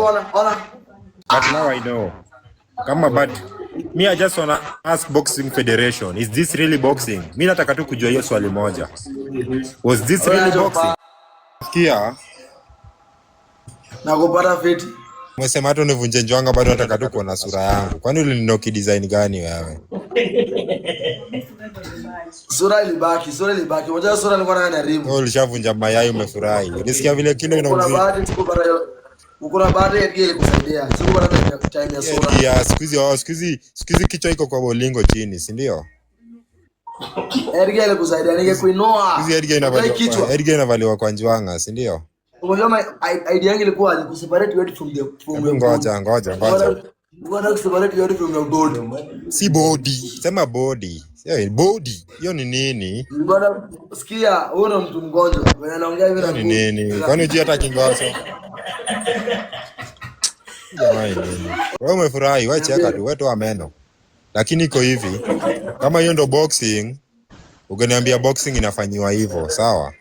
But now I know. But me, I just wanna ask Boxing Federation, is this really boxing? Mi nataka tu kujua hiyo swali moja. Was this really boxing? Sikia. Na kupata fiti. Umesema hata univunje njwanga bado nataka tu kuona sura yangu. Kwani ulininoki design gani wewe? Sura ilibaki. Unajua sura ilikuwa na rimu. Wewe ulishavunja mayai umefurahi. Unasikia vile kilo inauzika. Uko na bahati ya gele kusaidia. Sio bwana time ya sura. Ya siku hizi kichwa iko kwa bolingo chini, si ndio? Ergele kusaidia ningekuinoa. Hizi Edgar inavaliwa kwa njwanga, si ndio? Unajua idea yangu ilikuwa ni kuseparate weight from ngoja. Bwana kuseparate weight from the body. Si body, sema body. Sio body. Hiyo ni nini? Bwana sikia, wewe ni mtu mgonjwa. Wewe anaongea hivi na nini? Kwani unajua hata kingoso? Jamani nini? Wewe umefurahi, wewe cheka tu, wewe toa meno. Lakini iko hivi, kama hiyo ndo boxing, ungeniambia boxing inafanywa hivyo, sawa?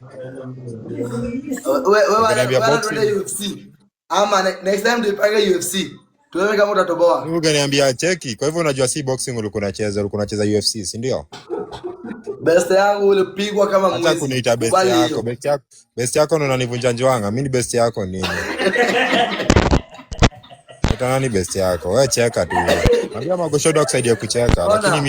Wewe UFC. Ama next time tuipige UFC. Tuone kama utatoboa. Ungeniambia cheki, kwa hivyo unajua si boxing ulikuwa unacheza UFC, si ndio? Best yangu ulipigwa kama mwezi. Hata kuniita best yako ndo unanivunja njwanga. Mimi ni best yako nini? Nani best yako? Wewe cheka tu. Mwambia Magoshodo akusaidia kucheka, lakini